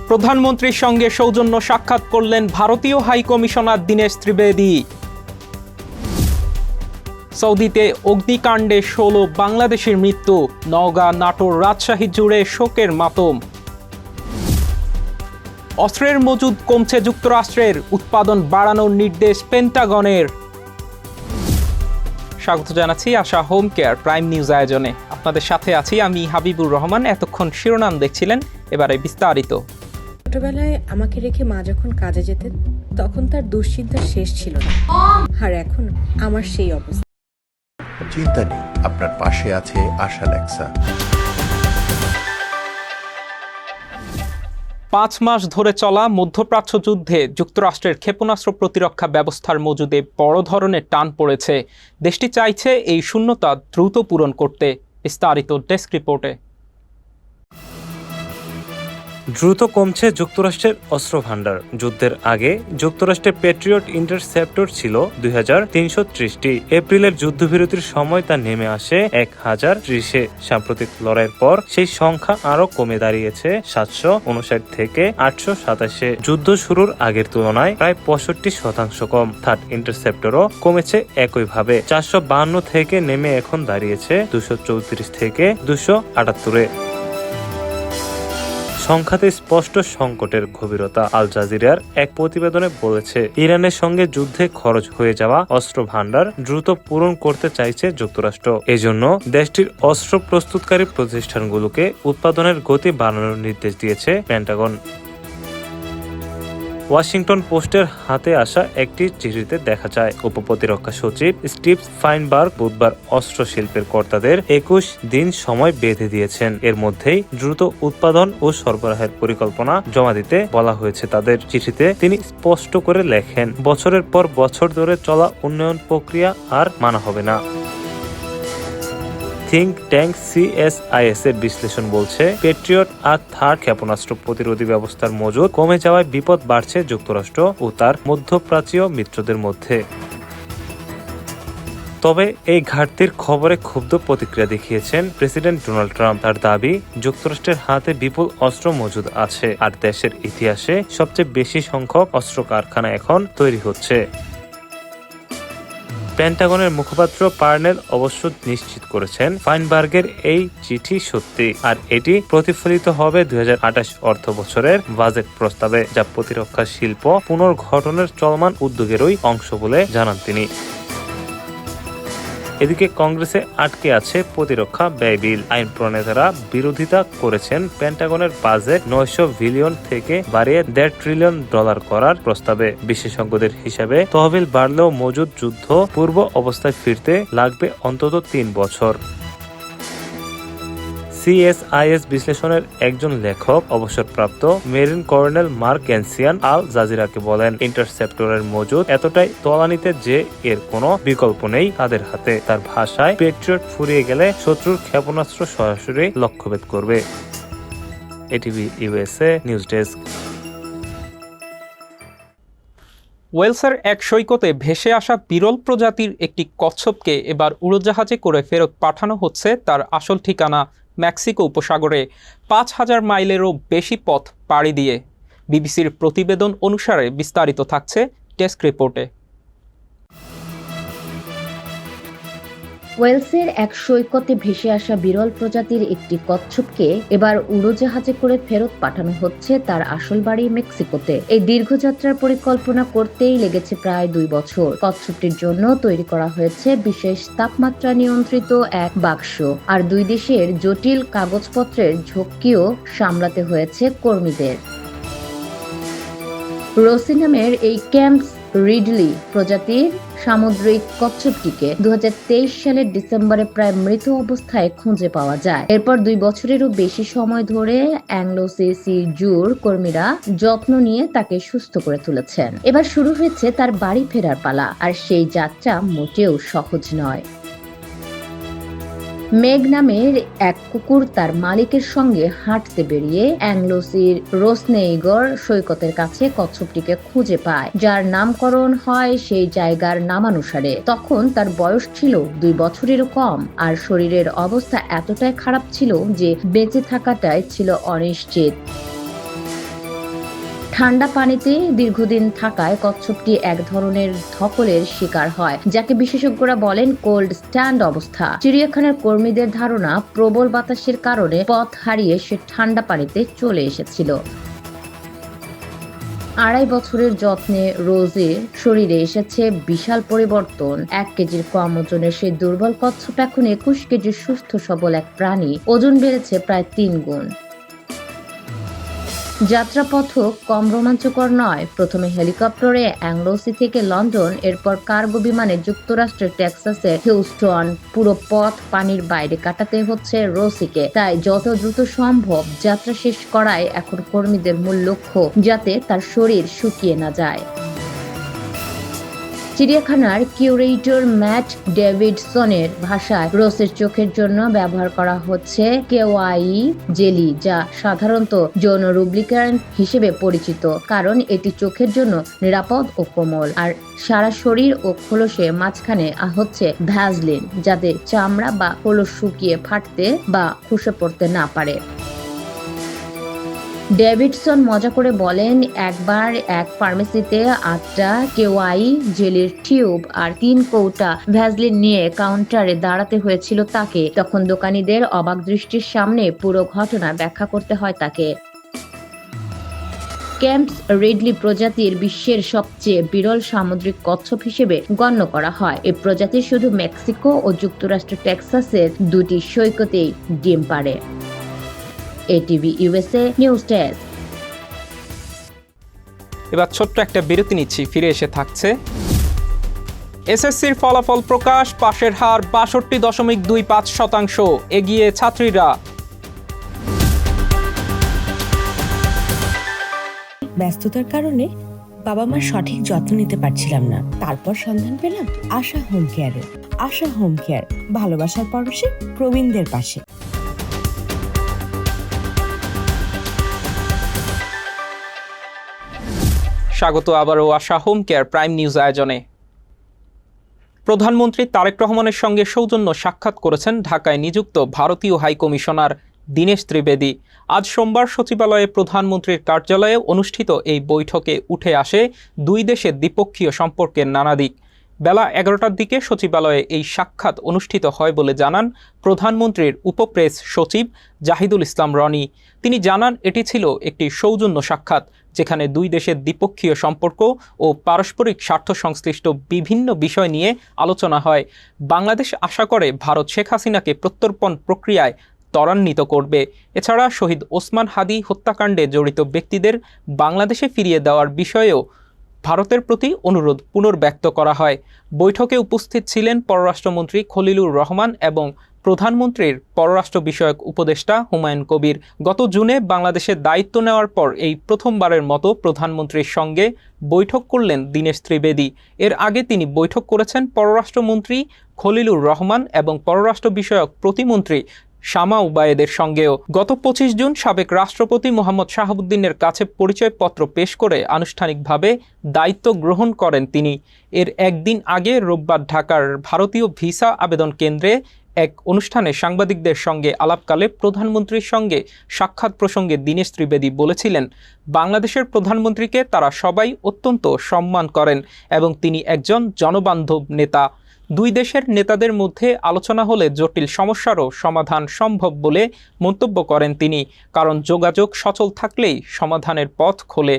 প্রধানমন্ত্রীর সঙ্গে সৌজন্য সাক্ষাৎ করলেন ভারতীয় হাই কমিশনার দীনেশ ত্রিবেদী। সৌদিতে অগ্নিকাণ্ডে ১৬ বাংলাদেশের মৃত্যু, নওগাঁ, নাটোর, রাজশাহী জুড়ে শোকের মাতম। অস্ত্রের মজুদ কমছে যুক্তরাষ্ট্রের, উৎপাদন বাড়ানোর নির্দেশ পেন্টাগনের। স্বাগত জানাচ্ছি আশা হোম কেয়ার প্রাইম নিউজ আয়োজনে। আপনাদের সাথে আছি আমি হাবিবুর রহমান। এতক্ষণ শিরোনাম দেখছিলেন, এবারে বিস্তারিত। ছোটবেলায় আমাকে রেখে মা যখন কাজে যেতেন তখন তার দুশ্চিন্তার শেষ ছিল না, আর এখন আমার সেই অবস্থা। চিন্তা নেই, আপনার পাশে আছে আশা লেক্সা। ৫ মাস ধরে চলা মধ্যপ্রাচ্য যুদ্ধে যুক্তরাষ্ট্রের ক্ষেপণাস্ত্র প্রতিরক্ষা ব্যবস্থার মজুদে বড় ধরনের টান পড়েছে। দেশটি চাইছে এই শূন্যতা দ্রুত পূরণ করতে। বিস্তারিত ডেস্ক রিপোর্টে। দ্রুত কমছে যুক্তরাষ্ট্রের অস্ত্র ভাণ্ডার। যুদ্ধের আগে যুক্তরাষ্ট্রের প্যাট্রিয়ট ইন্টারসেপ্টর ছিল ২৩৩০টি। এপ্রিলের যুদ্ধবিরতির সময় তা নেমে আসে ১০৩০-এ। সাম্প্রতিক লড়াইয়ের পর সেই সংখ্যা আরও কমে দাঁড়িয়েছে ৭৫৯ থেকে ৮২৭-এ। যুদ্ধ শুরুর আগের তুলনায় প্রায় ৬৫% কম। থার্ড ইন্টারসেপ্টরও কমেছে একইভাবে, ৪৫২ থেকে নেমে এখন দাঁড়িয়েছে ২৩৪ থেকে ২৭৮-এ। সংখ্যাতে স্পষ্ট সংকটের গভীরতা। আল জাজিরার এক প্রতিবেদনে বলেছে, ইরানের সঙ্গে যুদ্ধে খরচ হয়ে যাওয়া অস্ত্র ভাণ্ডার দ্রুত পূরণ করতে চাইছে যুক্তরাষ্ট্র। এজন্য দেশটির অস্ত্র প্রস্তুতকারী প্রতিষ্ঠানগুলোকে উৎপাদনের গতি বাড়ানোর নির্দেশ দিয়েছে পেন্টাগন। ওয়াশিংটন পোস্টের হাতে আসা একটি চিঠিতে দেখা যায়, উপপ্রতিরক্ষা সচিব স্টিভ ফাইনবার্গ বুধবার অস্ত্র শিল্পের কর্তাদের ২১ দিন সময় বেঁধে দিয়েছেন। এর মধ্যেই দ্রুত উৎপাদন ও সরবরাহের পরিকল্পনা জমা দিতে বলা হয়েছে তাদের। চিঠিতে তিনি স্পষ্ট করে লেখেন, বছরের পর বছর ধরে চলা উন্নয়ন প্রক্রিয়া আর মানা হবে না। থিঙ্ক ট্যাঙ্ক CSIS এর বিশ্লেষণ বলছে, প্যাট্রিয়ট আর থার্ড ক্ষেপণাস্ত্র প্রতিরোধী ব্যবস্থার মজুদ কমে যাওয়ায় বিপদ বাড়ছে যুক্তরাষ্ট্র ও তার মধ্যপ্রাচ্যীয় মিত্রদের মধ্যে। তবে এই ঘাটতির খবরে ক্ষুব্ধ প্রতিক্রিয়া দেখিয়েছেন প্রেসিডেন্ট ডোনাল্ড ট্রাম্প। তার দাবি, যুক্তরাষ্ট্রের হাতে বিপুল অস্ত্র মজুদ আছে, আর দেশের ইতিহাসে সবচেয়ে বেশি সংখ্যক অস্ত্র কারখানা এখন তৈরি হচ্ছে। পেন্টাগনের মুখপাত্র পার্নেল অবশ্য নিশ্চিত করেছেন, ফাইনবার্গের এই চিঠি সত্যি, আর এটি প্রতিফলিত হবে ২০২৮ অর্থ বছরের বাজেট প্রস্তাবে, যা প্রতিরক্ষা শিল্প পুনর্গঠনের চলমান উদ্যোগেরই অংশ বলে জানান তিনি। এদিকে কংগ্রেসে আটকে আছে প্রতিরক্ষা ব্যয় বিল। আইন প্রণেতারা বিরোধিতা করেছেন পেন্টাগনের বাজেট ৯০০ বিলিয়ন থেকে বাড়িয়ে $১.৫ ট্রিলিয়ন করার প্রস্তাবে। বিশেষজ্ঞদের হিসাবে তহবিল বাড়লেও মজুদ যুদ্ধ পূর্ব অবস্থায় ফিরতে লাগবে অন্তত ৩ বছর। CSIS বিশ্লেষণের একজন লেখক, অবসরপ্রাপ্ত মেরিন কর্নেল মার্ক ক্যানসিয়ান আল জাজিরাকে বলেন, ইন্টারসেপ্টরের মজুদ এতটাই তলানিতে যে এর কোনো বিকল্প নেই তাদের হাতে। তার ভাষায়, প্যাট্রিয়ট ফুরিয়ে গেলে শত্রুর ক্ষেপণাস্ত্র সরাসরি লক্ষ্যভেদ করবে। ATV USA news desk. ওয়েলসের এক সৈকতে ভেসে আসা বিরল প্রজাতির একটি কচ্ছপকে এবার উড়োজাহাজে করে ফেরত পাঠানো হচ্ছে তার আসল ঠিকানা মেক্সিকো উপসাগরে, ৫,০০০ মাইলেরও বেশি পথ পাড়ি দিয়ে। বিবিসির প্রতিবেদন অনুসারে বিস্তারিত থাকছে ডেস্ক রিপোর্টে। ওয়েলসের এক সৈকতে ভেসে আসা বিরল প্রজাতির একটি কচ্ছপকে এবার উড়োজাহাজে করে ফেরত পাঠানো হচ্ছে তার আসল বাড়ি মেক্সিকোতে। এই দীর্ঘযাত্রার পরিকল্পনা করতেই লেগেছে প্রায় ২ বছর। কচ্ছপটির জন্য তৈরি করা হয়েছে বিশেষ তাপমাত্রা নিয়ন্ত্রিত এক বাক্স, আর ২ দেশের জটিল কাগজপত্রের ঝক্কিও সামলাতে হয়েছে কর্মীদের। রোসি নামের এই ক্যাম্পস রিডলি প্রজাতির সামুদ্রিক কচ্ছপটিকে ২০২৩ সালের ডিসেম্বরে প্রায় মৃত অবস্থায় খুঁজে পাওয়া যায়। এরপর ২ বছরেরও বেশি সময় ধরে অ্যাংলো-সি জুর কর্মীরা যত্ন নিয়ে তাকে সুস্থ করে তুলেছেন। এবার শুরু হয়েছে তার বাড়ি ফেরার পালা, আর সেই যাত্রা মোটেও সহজ নয়। মেঘ নামের এক কুকুর তার মালিকের সঙ্গে হাঁটতে বেরিয়ে অ্যাংলোসির রোসনেইগর সৈকতের কাছে কচ্ছপটিকে খুঁজে পায়, যার নামকরণ হয় সেই জায়গার নামানুসারে। তখন তার বয়স ছিল ২ বছরেরও কম, আর শরীরের অবস্থা এতটাই খারাপ ছিল যে বেঁচে থাকাটাই ছিল অনিশ্চিত। ঠান্ডা পানিতে দীর্ঘদিন থাকায় কচ্ছপটি এক ধরনের ধকলের শিকার হয়, যাকে বিশেষজ্ঞরা বলেন কোল্ড স্ট্যান্ড অবস্থা। চিড়িয়াখানার কর্মীদের ধারণা, প্রবল বাতাসের কারণে পথ হারিয়ে সে ঠান্ডা পানিতে চলে এসেছিল। 2.5 বছরের যত্নে রোজের শরীরে এসেছে বিশাল পরিবর্তন। 1 কেজির কম ওজনের সেই দুর্বল কচ্ছপ এখন 21 কেজির সুস্থ সবল এক প্রাণী। ওজন বেড়েছে প্রায় 3 গুণ। যাত্রাপথও কম রোমাঞ্চকর নয়। প্রথমে হেলিকপ্টারে অ্যাংলোসি থেকে লন্ডন, এরপর কার্গো বিমানে যুক্তরাষ্ট্রের টেক্সাসের হিউস্টন। পুরো পথ পানির বাইরে কাটাতে হচ্ছে রোসিকে। তাই যত দ্রুত সম্ভব যাত্রা শেষ করাই এখন কর্মীদের মূল লক্ষ্য, যাতে তার শরীর শুকিয়ে না যায়। চিড়িয়াখানার কিউরেটর ম্যাট ডেভিডসনের ভাষায়, রোসের চোখের জন্য ব্যবহার করা হচ্ছে কেওয়াই জেলি, যা সাধারণত যৌন লুব্রিক্যান্ট হিসেবে পরিচিত, কারণ এটি চোখের জন্য নিরাপদ ও কোমল। আর সারা শরীর ও খোলসে মাঝখানে হচ্ছে ভ্যাসলিন, যাতে চামড়া বা খোলস শুকিয়ে ফাটতে বা খসে পড়তে না পারে। ডেভিডসন মজা করে বলেন, একবার এক ফার্মেসিতে 8টা কেওয়াই জেলির টিউব আর 3 কৌটা ভ্যাসলিন নিয়ে কাউন্টারে দাঁড়াতে হয়েছিল তাকে। তখন দোকানীদের অবাক দৃষ্টির সামনে পুরো ঘটনা ব্যাখ্যা করতে হয় তাকে। ক্যাম্পস রিডলি প্রজাতির বিশ্বের সবচেয়ে বিরল সামুদ্রিক কচ্ছপ হিসেবে গণ্য করা হয়। এই প্রজাতি শুধু মেক্সিকো ও যুক্তরাষ্ট্রের টেক্সাসের 2টি সৈকতেই ডিম পাড়ে। ATV USA news desk. এবার ছোট্ট একটা বিরতি নিচ্ছি, ফিরে এসে থাকছে। এসএসসির ফলাফল প্রকাশ, পাশের হার 62.25%, এগিয়ে ছাত্রীরা। ব্যস্ততার কারণে বাবা মার সঠিক যত্ন নিতে পারছিলাম না। তারপর সন্ধান পেলাম আশা হোম কেয়ারে। আশা হোম কেয়ার, ভালোবাসার পরশে প্রবীণদের পাশে। স্বাগত আবারও আশা হোম কেয়ার প্রাইম নিউজ আয়োজনে। প্রধানমন্ত্রী তারেক রহমানের সঙ্গে সৌজন্য সাক্ষাৎ করেছেন ঢাকায় নিযুক্ত ভারতীয় হাই কমিশনার দীনেশ ত্রিবেদী। আজ সোমবার সচিবালয়ে প্রধানমন্ত্রীর কার্যালয়ে অনুষ্ঠিত এই বৈঠকে উঠে আসে দুই দেশের দ্বিপক্ষীয় সম্পর্কের নানা দিক। বেলা 11টার দিকে সচিবালয়ে এই সাক্ষাৎ অনুষ্ঠিত হয় বলে জানান প্রধানমন্ত্রীর উপপ্রেস সচিব জাহিদুল ইসলাম রনি। তিনি জানান, এটি ছিল একটি সৌজন্য সাক্ষাৎ, যেখানে দুই দেশের দ্বিপক্ষীয় সম্পর্ক ও পারস্পরিক স্বার্থ সংশ্লিষ্ট বিভিন্ন বিষয় নিয়ে আলোচনা হয়। বাংলাদেশ আশা করে ভারত শেখ হাসিনাকে প্রত্যর্পণ প্রক্রিয়ায় ত্বরান্বিত করবে। এছাড়া শহীদ ওসমান হাদি হত্যাকাণ্ডে জড়িত ব্যক্তিদের বাংলাদেশে ফিরিয়ে দেওয়ার বিষয়েও ভারতের প্রতি অনুরোধ পুনর্ব্যক্ত করা হয়। বৈঠকে উপস্থিত ছিলেন পররাষ্ট্রমন্ত্রী খলিলুর রহমান এবং প্রধানমন্ত্রীর পররাষ্ট্র বিষয়ক উপদেষ্টা হুমায়ুন কবির। গত জুনে বাংলাদেশের দায়িত্ব নেওয়ার পর এই প্রথমবারের মতো প্রধানমন্ত্রীর সঙ্গে বৈঠক করলেন দীনেশ ত্রিবেদী। এর আগে তিনি বৈঠক করেছেন পররাষ্ট্রমন্ত্রী খলিলুর রহমান এবং পররাষ্ট্র বিষয়ক প্রতিমন্ত্রী শামা উবায়েদের সঙ্গেও। গত 25 জুন সাবেক রাষ্ট্রপতি মোহাম্মদ শাহাবুদ্দিনের কাছে পরিচয়পত্র পেশ করে আনুষ্ঠানিকভাবে দায়িত্ব গ্রহণ করেন তিনি। এর একদিন আগে রোববার ঢাকার ভারতীয় ভিসা আবেদন কেন্দ্রে এক অনুষ্ঠানে সাংবাদিকদের সঙ্গে আলাপকালে প্রধানমন্ত্রীর সঙ্গে সাক্ষাৎ প্রসঙ্গে দীনেশ ত্রিবেদী বলেছিলেন, বাংলাদেশের প্রধানমন্ত্রীকে তারা সবাই অত্যন্ত সম্মান করেন এবং তিনি একজন জনবান্ধব নেতা। দুই দেশের নেতাদের মধ্যে আলোচনা হলে জটিল সমস্যারও সমাধান সম্ভব বলে মন্তব্য করেন তিনি, কারণ যোগাযোগ সচল থাকলেই সমাধানের পথ খোলে।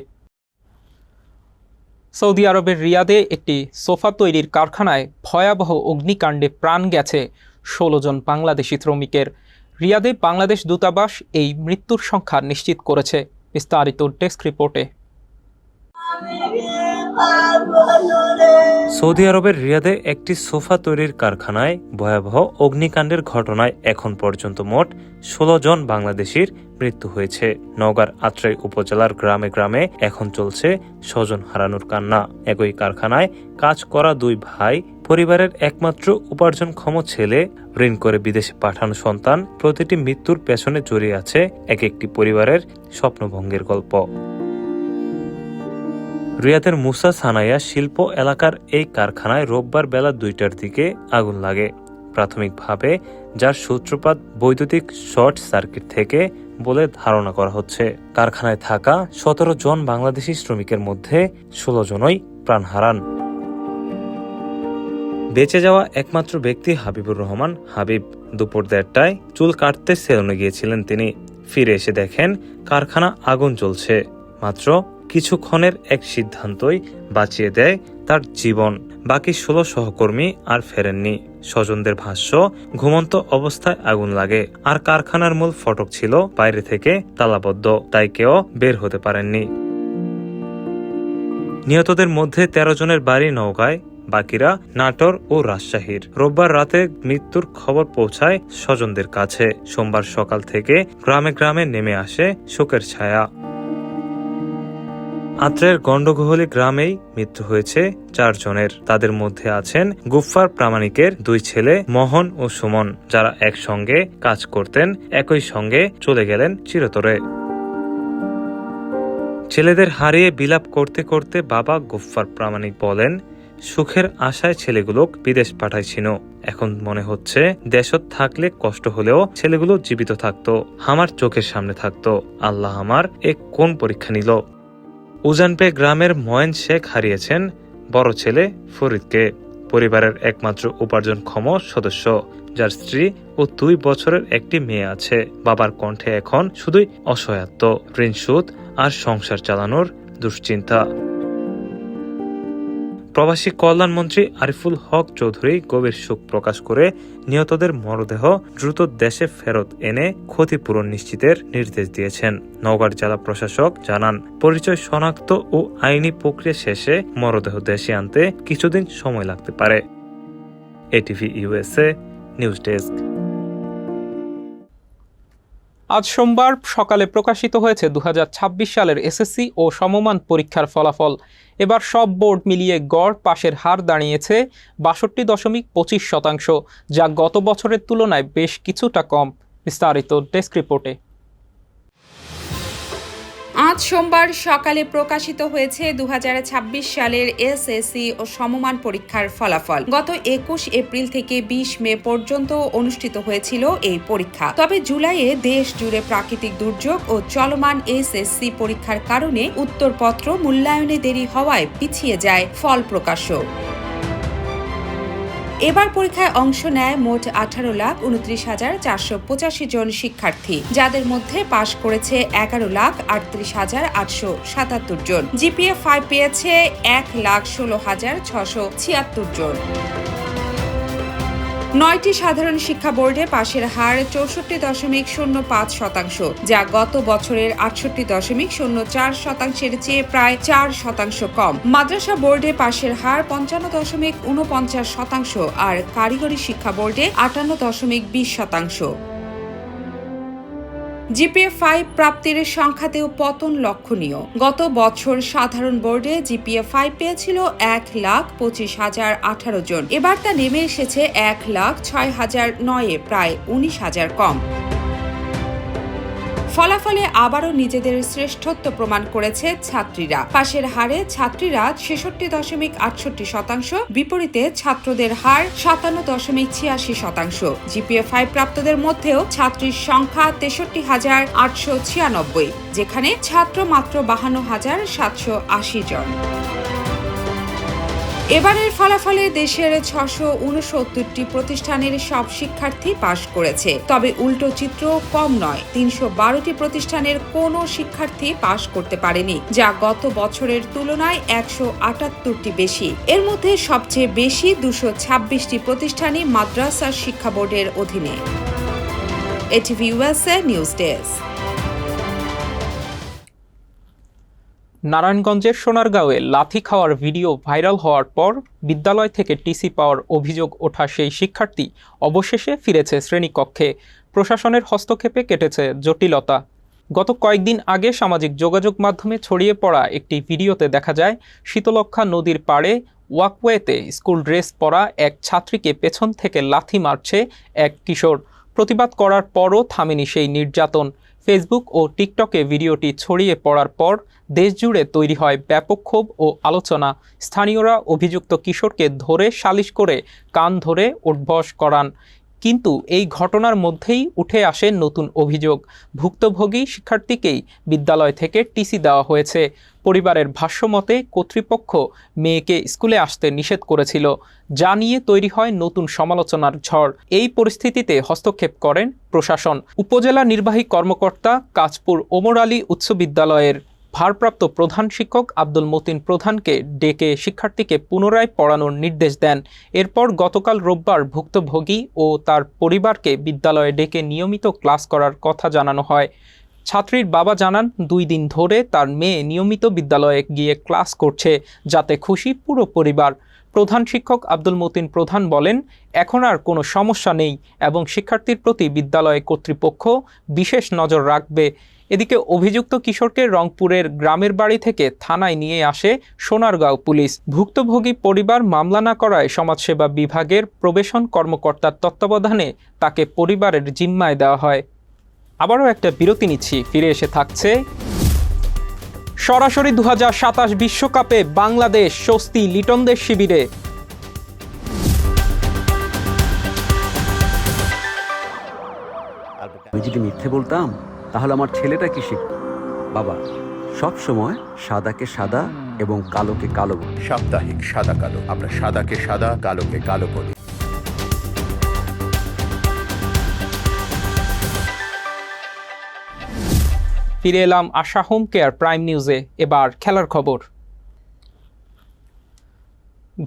সৌদি আরবের রিয়াদে একটি সোফা তৈরির কারখানায় ভয়াবহ অগ্নিকাণ্ডে প্রাণ গেছে 16 জন বাংলাদেশি শ্রমিকের। রিয়াদে বাংলাদেশ দূতাবাস এই মৃত্যুর সংখ্যা নিশ্চিত করেছে। বিস্তারিত ডেস্ক রিপোর্টে। সৌদি আরবের রিয়াদে একটি সোফা তৈরির কারখানায় ভয়াবহ অগ্নিকাণ্ডের ঘটনায় এখন পর্যন্ত মোট 16 জন বাংলাদেশির মৃত্যু হয়েছে। নওগাঁর আত্রাই উপজেলার গ্রামে গ্রামে এখন চলছে স্বজন হারানোর কান্না। একই কারখানায় কাজ করা দুই ভাই, পরিবারের একমাত্র উপার্জনক্ষম ছেলে, ঋণ করে বিদেশে পাঠানো সন্তান, প্রতিটি মৃত্যুর পেছনে জড়িয়ে আছে এক একটি পরিবারের স্বপ্নভঙ্গের গল্প। রিয়াদের মুসা সানাইয়া শিল্প এলাকার এই কারখানায় রোববার বেলা 2টার দিকে আগুন লাগে। প্রাথমিকভাবে যার সূত্রপাত বৈদ্যুতিক শর্ট সার্কিট থেকে বলে ধারণা করা হচ্ছে। কারখানায় থাকা 17 জন বাংলাদেশি শ্রমিকের মধ্যে 16 জনই প্রাণ হারান। বেঁচে যাওয়া একমাত্র ব্যক্তি হাবিবুর রহমান হাবিব। দুপুর 1:30টায় চুল কাটতে সেলুনে গিয়েছিলেন তিনি। ফিরে এসে দেখেন কারখানা আগুন জ্বলছে। মাত্র কিছুক্ষণের এক সিদ্ধান্তই বাঁচিয়ে দেয় তার জীবন। বাকি 16 সহকর্মী আর ফেরেননি। স্বজনদের ভাষ্য, ঘুমন্ত অবস্থায় আগুন লাগে, আর কারখানার মূল ফটক ছিল বাইরে থেকে তালাবদ্ধ, তাই কেউ বের হতে পারেননি। নিহতদের মধ্যে 13 জনের বাড়ি নওগাঁয়, বাকিরা নাটোর ও রাজশাহীর। রোববার রাতে মৃত্যুর খবর পৌঁছায় স্বজনদের কাছে। সোমবার সকাল থেকে গ্রামে গ্রামে নেমে আসে শোকের ছায়া। আত্রের গন্ডগোহলী গ্রামেই মৃত্যু হয়েছে 4 জনের। তাদের মধ্যে আছেন গুফফার প্রামাণিকের 2 ছেলে মোহন ও সুমন, যারা একসঙ্গে কাজ করতেন, একই সঙ্গে চলে গেলেন চিরতরে। ছেলেদের হারিয়ে বিলাপ করতে করতে বাবা গুফফার প্রামাণিক বলেন, সুখের আশায় ছেলেগুলো বিদেশ পাঠাইছিল। এখন মনে হচ্ছে দেশত থাকলে কষ্ট হলেও ছেলেগুলো জীবিত থাকতো, আমার চোখের সামনে থাকতো। আল্লাহ আমার কোন পরীক্ষা নিল। উজানপে গ্রামের ময়েন শেখ হারিয়েছেন বড় ছেলে ফরিদকে, পরিবারের একমাত্র উপার্জনক্ষম সদস্য, যার স্ত্রী ও 2 বছরের একটি মেয়ে আছে। বাবার কণ্ঠে এখন শুধুই অসহায়ত্ব, ঋণ শোধ আর সংসার চালানোর দুশ্চিন্তা। প্রবাসী কল্যাণমন্ত্রী আরিফুল হক চৌধুরী গভীর শোক প্রকাশ করে নিহতদের মরদেহ দ্রুত দেশে ফেরত এনে ক্ষতিপূরণ নিশ্চিতের নির্দেশ দিয়েছেন। নওগাঁ জেলা প্রশাসক জানান, পরিচয় শনাক্ত ও আইনি প্রক্রিয়া শেষে মরদেহ দেশে আনতে কিছুদিন সময় লাগতে পারে। ATV USA news desk. আজ সোমবার সকালে প্রকাশিত হয়েছে 2026 সালের এসএসসি ও সমমান পরীক্ষার ফলাফল। এবার সব বোর্ড মিলিয়ে গড় পাশের হার দাঁড়িয়েছে 62.25%, যা গত বছরের তুলনায় বেশ কিছুটা কম। বিস্তারিত ডেস্ক রিপোর্টে। আজ সোমবার সকালে প্রকাশিত হয়েছে 2026 সালের এসএসসি ও সমমান পরীক্ষার ফলাফল। গত 21 এপ্রিল থেকে 20 মে পর্যন্ত অনুষ্ঠিত হয়েছিল এই পরীক্ষা। তবে জুলাইয়ে দেশ জুড়ে প্রাকৃতিক দুর্যোগ ও চলমান এসএসসি পরীক্ষার কারণে উত্তরপত্র মূল্যায়নে দেরি হওয়ায় পিছিয়ে যায় ফল প্রকাশও। এবার পরীক্ষায় অংশ নেয় মোট 18,29,485 জন শিক্ষার্থী, যাদের মধ্যে পাশ করেছে 11,38,877 জন। জিপিএ 5 পেয়েছে 1,16,676 জন। 9টি সাধারণ শিক্ষা বোর্ডে পাশের হার 64.05%, যা গত বছরের 68.04%-এর চেয়ে প্রায় 4% কম। মাদ্রাসা বোর্ডে পাশের হার 55.49% আর কারিগরি শিক্ষা বোর্ডে 58.20%। জিপিএ 5 প্রাপ্তির সংখ্যাতেও পতন লক্ষণীয়। গত বছর সাধারণ বোর্ডে জিপিএ 5 পেয়েছিল 1,25,018 জন। এবার তা নেমে এসেছে 1,06,009-এ, প্রায় 19,000 কম। ফলাফলে আবারও নিজেদের শ্রেষ্ঠত্ব প্রমাণ করেছে ছাত্রীরা। পাশের হারে ছাত্রীরা 66.68%, বিপরীতে ছাত্রদের হার 57.86%। জিপিএ 5 প্রাপ্তদের মধ্যেও ছাত্রীর সংখ্যা 63,896, যেখানে ছাত্র মাত্র 52,780 জন। এবারের ফলাফলে দেশের 669টি প্রতিষ্ঠানের সব শিক্ষার্থী পাশ করেছে। তবে উল্টো চিত্র কম নয়, 312টি প্রতিষ্ঠানের কোনো শিক্ষার্থী পাশ করতে পারেনি, যা গত বছরের তুলনায় 178টি বেশি। এর মধ্যে সবচেয়ে বেশি 226টি প্রতিষ্ঠানই মাদ্রাসা শিক্ষা বোর্ডের অধীনে। ATV USA news desk. নারায়ণগঞ্জের সোনারগাঁওয়ে লাথি খাওয়ার ভিডিও ভাইরাল হওয়ার পর বিদ্যালয় থেকে টিসি পাওয়ার অভিযোগ ওঠা সেই শিক্ষার্থী অবশেষে ফিরেছে শ্রেণীকক্ষে। প্রশাসনের হস্তক্ষেপে কেটেছে জটিলতা। গত কয়েকদিন আগে সামাজিক যোগাযোগ মাধ্যমে ছড়িয়ে পড়া একটি ভিডিওতে দেখা যায় শীতলক্ষ্যা নদীর পাড়ে ওয়াকওয়েতে স্কুল ড্রেস পরা এক ছাত্রীকে পেছন থেকে লাথি মারছে এক কিশোর। প্রতিবাদ করার পরও থামেনি সেই নির্যাতন। ফেসবুক ও টিকটকে ভিডিওটি ছড়িয়ে পড়ার পর দেশজুড়ে তৈরি হয় ব্যাপক ক্ষোভ ও আলোচনা। স্থানীয়রা অভিযুক্ত কিশোরকে ধরে সালিশ করে কান ধরে উঠবস করান। কিন্তু এই ঘটনার মধ্যেই উঠে আসে নতুন অভিযোগ। ভুক্তভোগী শিক্ষার্থীকেই বিদ্যালয় থেকে টিসি দেওয়া হয়েছে। পরিবারের ভাষ্যমতে কর্তৃপক্ষ মেয়েকে স্কুলে আসতে নিষেধ করেছিল, যা নিয়ে তৈরি হয় নতুন সমালোচনার ঝড়। এই পরিস্থিতিতে হস্তক্ষেপ করেন প্রশাসন। উপজেলা নির্বাহী কর্মকর্তা কাঁচপুর ওমর আলী উচ্চ বিদ্যালয়ের ভারপ্রাপ্ত প্রধান শিক্ষক আব্দুল মতিন প্রধানকে ডেকে শিক্ষার্থীকে পুনরায় পড়ানোর নির্দেশ দেন। এরপর গতকাল রোববার ভুক্তভোগী ও তার পরিবারকে বিদ্যালয়ে ডেকে নিয়মিত ক্লাস করার কথা জানানো হয়। ছাত্রীর বাবা জানান, 2 দিন ধরে তার মেয়ে নিয়মিত বিদ্যালয়ে গিয়ে ক্লাস করছে, যাতে খুশি পুরো পরিবার। প্রধান শিক্ষক আব্দুল মতিন প্রধান বলেন, এখন আর কোনো সমস্যা নেই এবং শিক্ষার্থীর প্রতি বিদ্যালয় কর্তৃপক্ষ বিশেষ নজর রাখবে। এদিকে অভিযুক্ত কিশোরকে রংপুরের গ্রামের বাড়ি থেকে থানায় নিয়ে আসে সোনারগাঁও পুলিশ। ভুক্তভোগী পরিবার মামলা না করায় সমাজসেবা বিভাগের প্রবেশন কর্মকর্তার তত্ত্বাবধানে তাকে পরিবারের জিম্মায় দেওয়া হয়। আবারও একটা বিরতি নিচ্ছি, ফিরে এসে থাকছে সরাসরি 2027 বিশ্বকাপে বাংলাদেশ স্বস্তি লিটনদের শিবিরে। আমি যদি মিথ্যে বলতাম তাহলে আমার ছেলেটা কি শিখত? বাবা সব সময় সাদাকে সাদা এবং কালোকে কালো বলে। সাপ্তাহিক সাদা কালো, আমরা সাদাকে সাদা, কালোকে কালো বলি। ফিরে এলাম আশা হোম কেয়ার প্রাইম নিউজে। এবার খেলার খবর।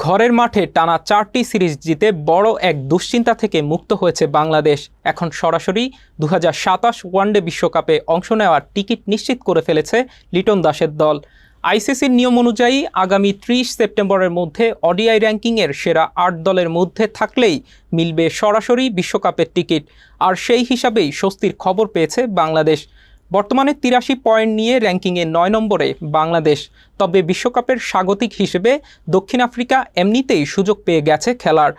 ঘরের মাঠে টানা 4টি সিরিজ জিতে বড় এক দুশ্চিন্তা থেকে মুক্ত হয়েছে বাংলাদেশ। এখন সরাসরি 2027 ওয়ানডে বিশ্বকাপে অংশ নেওয়ার টিকিট নিশ্চিত করে ফেলেছে লিটন দাসের দল। আইসিসির নিয়ম অনুযায়ী আগামী 30 সেপ্টেম্বরের মধ্যে ওডিআই র্যাঙ্কিংয়ের সেরা 8 দলের মধ্যে থাকলেই মিলবে সরাসরি বিশ্বকাপের টিকিট। আর সেই হিসাবেই স্বস্তির খবর পেয়েছে বাংলাদেশ। বর্তমানে 83 পয়েন্ট নিয়ে র্যাঙ্কিংয়ে 9 নম্বরে বাংলাদেশ। তবে বিশ্বকাপের স্বাগতিক হিসেবে দক্ষিণ আফ্রিকা এমনিতেই সুযোগ পেয়ে গেছে খেলার।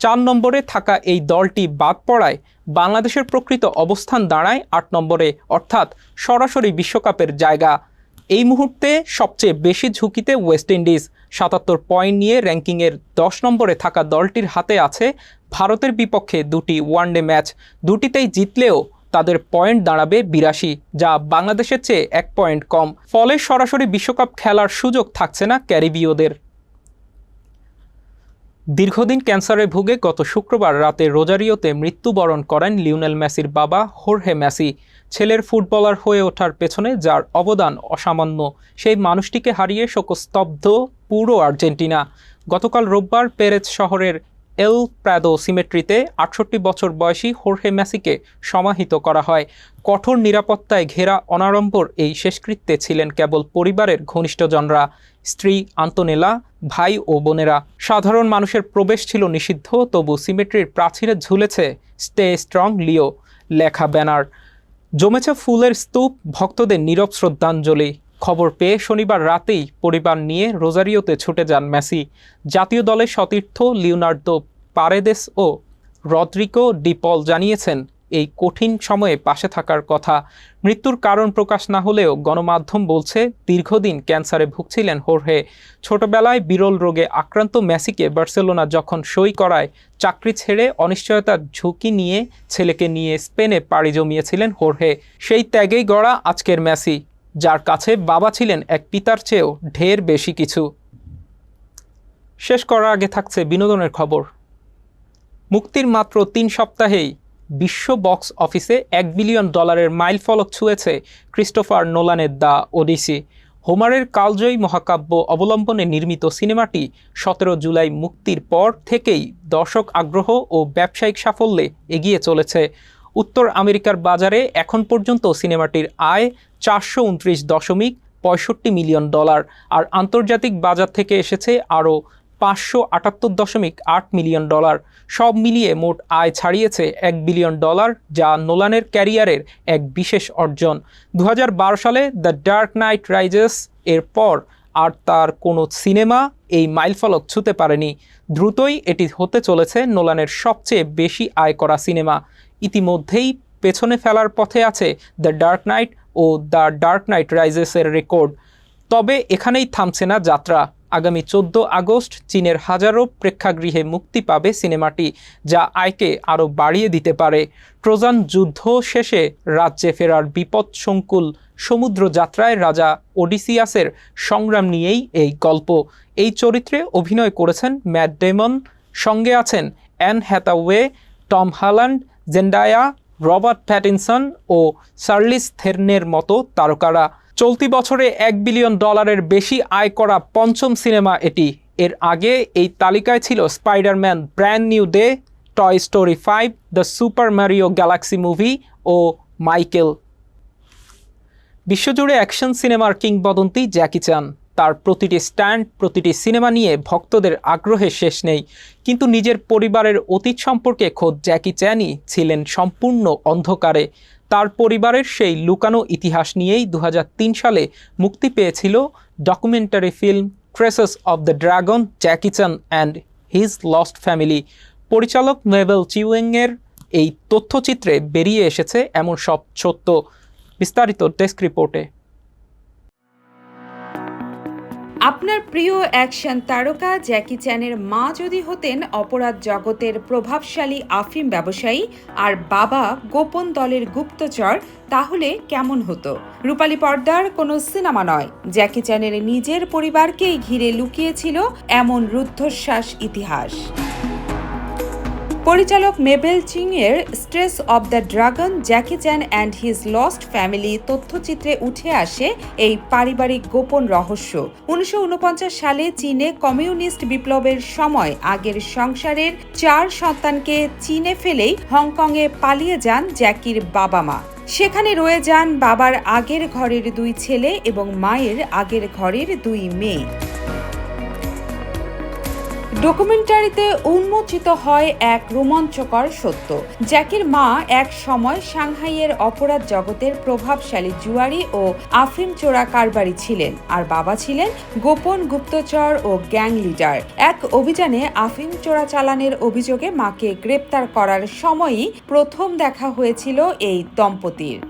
4 নম্বরে থাকা এই দলটি বাদ পড়ায় বাংলাদেশের প্রকৃত অবস্থান দাঁড়ায় 8 নম্বরে, অর্থাৎ সরাসরি বিশ্বকাপের জায়গা। এই মুহূর্তে সবচেয়ে বেশি ঝুঁকিতে ওয়েস্ট ইন্ডিজ। 77 পয়েন্ট নিয়ে র্যাঙ্কিংয়ের 10 নম্বরে থাকা দলটির হাতে আছে ভারতের বিপক্ষে 2টি ওয়ানডে ম্যাচ। দুটিতেই জিতলেও তাদের পয়েন্ট দাঁড়াবে 82, যা বাংলাদেশের চেয়ে 1 পয়েন্ট কম। ফলে সরাসরি বিশ্বকাপ খেলার সুযোগ থাকছে না ক্যারিবীয়দের। দীর্ঘদিন ক্যান্সারে ভুগে গত শুক্রবার রাতে রোজারিওতে মৃত্যুবরণ করেন লিওনেল মেসির বাবা হোর্হে মেসি। ছেলের ফুটবলার হয়ে ওঠার পেছনে যার অবদান অসামান্য, সেই মানুষটিকে হারিয়ে শোকস্তব্ধ পুরো আর্জেন্টিনা। গতকাল রোববার পেরেজ শহরের এল প্রাদো সিমেট্রিতে 68 বছর বয়সী হোর্হে মেসিকে সমাহিত করা হয়। কঠোর নিরাপত্তায় ঘেরা অনাড়ম্বর এই শেষকৃত্যে ছিলেন কেবল পরিবারের ঘনিষ্ঠজনরা, স্ত্রী আন্তোনেলা, ভাই ও বোনেরা। সাধারণ মানুষের প্রবেশ ছিল নিষিদ্ধ, তবু সিমেট্রির প্রাচীরে ঝুলেছে স্টে স্ট্রং লিও লেখা ব্যানার। জমেছে ফুলের স্তূপ, ভক্তদের নীরব শ্রদ্ধাঞ্জলি। খবর পেয়ে শনিবার রাতেই পরিবার নিয়ে রোজারিওতে ছুটে যান মেসি। জাতীয় দলের সতীর্থ লিওনার্দো পারেদেস ও রদ্রিগো ডি পল জানিয়েছেন এই কঠিন সময়ে পাশে থাকার কথা। মৃত্যুর কারণ প্রকাশ না হলেও গণমাধ্যম বলছে দীর্ঘদিন ক্যান্সারে ভুগছিলেন হোর্হে। ছোটবেলায় বিরল রোগে আক্রান্ত মেসিকে বার্সেলোনা যখন সই করায় চাকরি ছেড়ে অনিশ্চয়তার ঝুঁকি নিয়ে ছেলেকে নিয়ে স্পেনে পাড়ি জমিয়েছিলেন হোর্হে। সেই ত্যাগেই গড়া আজকের মেসি, যার কাছে বাবা ছিলেন এক পিতার চেয়েও ঢের বেশি কিছু। শেষ করার আগে থাকছে বিনোদনের খবর। মুক্তির মাত্র 3 সপ্তাহেই বিশ্ব বক্স অফিসে $1 বিলিয়ন মাইলফলক ছুঁয়েছে ক্রিস্টোফার নোলানের দ্য ওডিসি। হোমারের কালজয়ী মহাকাব্য অবলম্বনে নির্মিত সিনেমাটি 17 জুলাই মুক্তির পর থেকেই দর্শক আগ্রহ ও ব্যবসায়িক সাফল্যে এগিয়ে চলেছে। উত্তর আমেরিকার বাজারে এখন পর্যন্ত সিনেমাটির আয় $429.65 মিলিয়ন, আর আন্তর্জাতিক বাজার থেকে এসেছে আরও $578.8 মিলিয়ন। সব মিলিয়ে মোট আয় ছাড়িয়েছে $1 বিলিয়ন, যা নোলানের ক্যারিয়ারের এক বিশেষ অর্জন। 2012 সালে দ্য ডার্ক নাইট রাইজেস এর পর আর তার কোনো সিনেমা এই মাইলফলক ছুঁতে পারেনি। দ্রুতই এটি হতে চলেছে নোলানের সবচেয়ে বেশি আয় করা সিনেমা। ইতিমধ্যেই পেছনে ফেলার পথে আছে দ্য ডার্ক নাইট ও দ্য ডার্ক নাইট রাইজেসের রেকর্ড। তবে এখানেই থামছে না যাত্রা। আগামী 14 আগস্ট চীনের হাজারো প্রেক্ষাগৃহে মুক্তি পাবে সিনেমাটি, যা আয়কে আরও বাড়িয়ে দিতে পারে। ট্রোজান যুদ্ধ শেষে রাজ্যে ফেরার বিপদসংকুল সমুদ্র যাত্রায় রাজা ওডিসিয়াসের সংগ্রাম নিয়েই এই গল্প। এই চরিত্রে অভিনয় করেছেন ম্যাট ডেমন, সঙ্গে আছেন Anne Hathaway, Tom Holland, Zendaya, Robert Pattinson ও চার্লিজ থেরনের মতো তারকারা। চলতি বছরে $1 বিলিয়ন বেশি আয় করা পঞ্চম সিনেমা এটি। এর আগে এই তালিকায় ছিল Spiderman Brand New Day, Toy Story 5, The Super Mario Galaxy Movie ও মাইকেল। বিশ্বজুড়ে অ্যাকশন সিনেমার কিংবদন্তি জ্যাকি চ্যান। তার প্রতিটি স্ট্যান্ড, প্রতিটি সিনেমা নিয়ে ভক্তদের আগ্রহের শেষ নেই। কিন্তু নিজের পরিবারের অতীত সম্পর্কে খোদ জ্যাকি চ্যানই ছিলেন সম্পূর্ণ অন্ধকারে। তার পরিবারের সেই লুকানো ইতিহাস নিয়েই 2003 সালে মুক্তি পেয়েছিল documentary film traces of the dragon, Jackie Chan and his lost family. পরিচালক মেবেল চিউয়েংয়ের এই তথ্যচিত্রে বেরিয়ে এসেছে এমন সব সত্য। বিস্তারিত ডেস্ক রিপোর্টে। আপনার প্রিয় অ্যাকশন তারকা জ্যাকি চ্যানের মা যদি হতেন অপরাধ জগতের প্রভাবশালী আফিম ব্যবসায়ী আর বাবা গোপন দলের গুপ্তচর, তাহলে কেমন হতো? রূপালী পর্দার কোনো সিনেমা নয়, জ্যাকি চ্যানের নিজের পরিবারকেই ঘিরে লুকিয়েছিল এমন রুদ্ধশ্বাস ইতিহাস। পরিচালক মেবেল চিংয়ের stress of the dragon, Jackie Chan and his lost family তথ্যচিত্রে উঠে আসে এই পারিবারিক গোপন রহস্য। 1949 সালে চীনে কমিউনিস্ট বিপ্লবের সময় আগের সংসারের 4 সন্তানকে চীনে ফেলেই হংকংয়ে পালিয়ে যান জ্যাকির বাবা মা। সেখানে রয়ে যান বাবার আগের ঘরের 2 ছেলে এবং মায়ের আগের ঘরের 2 মেয়ে। ডকুমেন্টারিতে উন্মোচিত হয় এক রোমাঞ্চকর সত্য। জ্যাকির মা এক সময় সাংহাইয়ের অপরাধ জগতের প্রভাবশালী জুয়ারি ও আফিম চোরা কারবারি ছিলেন, আর বাবা ছিলেন গোপন গুপ্তচর ও গ্যাং লিডার। এক অভিযানে আফিম চোরাচালানের অভিযোগে মাকে গ্রেপ্তার করার সময়ই প্রথম দেখা হয়েছিল এই দম্পতির।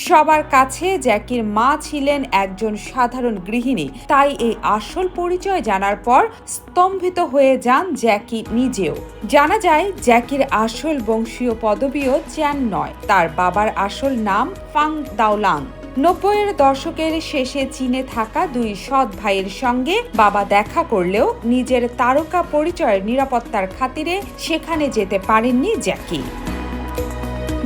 সবার কাছে জ্যাকির মা ছিলেন একজন সাধারণ গৃহিণী, তাই এই আসল পরিচয় জানার পর স্তম্ভিত হয়ে যান জ্যাকি নিজেও। জানা যায় জ্যাকির আসল বংশীয় পদবীও চ্যান নয়, তার বাবার আসল নাম ফাং দাওলাং। 90-এর দশকের শেষে চীনে থাকা 2 সৎ ভাইয়ের সঙ্গে বাবা দেখা করলেও নিজের তারকা পরিচয়ের নিরাপত্তার খাতিরে সেখানে যেতে পারেননি জ্যাকি।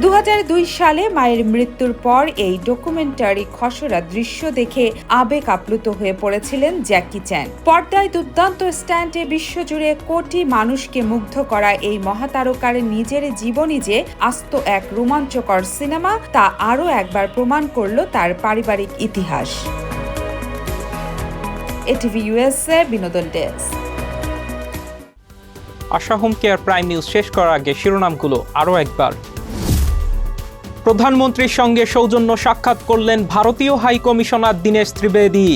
2002 সালে মায়ের মৃত্যুর পর এই ডকুমেন্টারি খসড়া দৃশ্য দেখে আবেগ আপ্লুত হয়ে পড়েছিলেন জ্যাকি চ্যান। পর্দায় দুর্দান্ত স্ট্যান্ডে বিশ্বজুড়ে কোটি মানুষকে মুগ্ধ করা এই মহাতারকার নিজের জীবনী যে আস্ত এক রোমাঞ্চকর সিনেমা, তা আরও একবার প্রমাণ করল তার পারিবারিক ইতিহাস। এটিভি USA বিনোদন ডেস্ক। আশা হোম কেয়ার প্রাইম নিউজ শেষ করার আগে শিরোনামগুলো আরও একবার। প্রধানমন্ত্রীর সঙ্গে সৌজন্য সাক্ষাৎ করলেন ভারতীয় হাই কমিশনার দীনেশ ত্রিবেদী।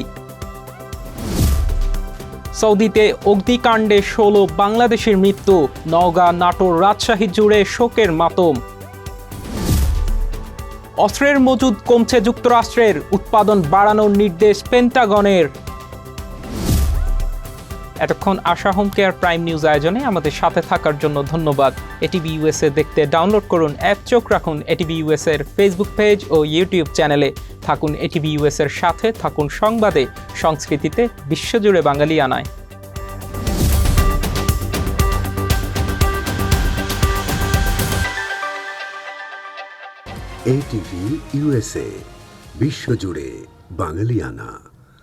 সৌদিতে অগ্নিকাণ্ডে 16 বাংলাদেশের মৃত্যু, নওগাঁ, নাটোর, রাজশাহী জুড়ে শোকের মাতম। অস্ত্রের মজুদ কমছে যুক্তরাষ্ট্রের, উৎপাদন বাড়ানোর নির্দেশ পেন্টাগনের। এতক্ষণ আশা হোম কেয়ার প্রাইম নিউজ আয়োজনে আমাদের সাথে থাকার জন্য ধন্যবাদ। এটিভি USA দেখতে ডাউনলোড করুন অ্যাপ, চোখ রাখুন এটিভি US এর ফেসবুক পেজ ও ইউটিউব চ্যানেলে। থাকুন এটিভি US এর সাথে, থাকুন সংবাদে, সংস্কৃতিতে, বিশ্বজুড়ে বাঙালিয়ানায়। ATV USA বিশ্বজুড়ে বাঙালিয়ানা।